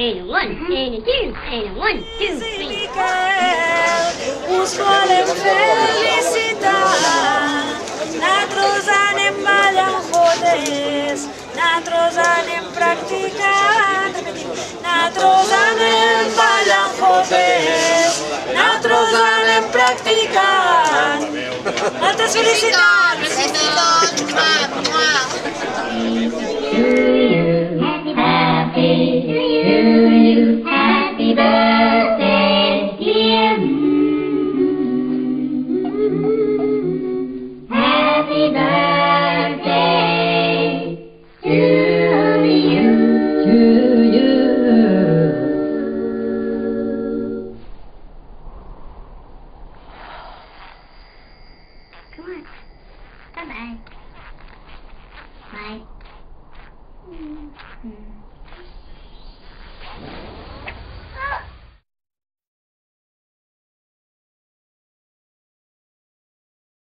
and a one, and a two, and a 1, 2, 3. Miquel, us volem felicitar. Nosaltres anem ballant jodes, nosaltres anem practicant. Nosaltres anem ballant jodes, nosaltres anem practicant. Moltes felicitats! Besitos. Mua, mua. Happy to you, happy birthday, dear. Happy birthday to you, to you. Come on. Bye-bye. Bye.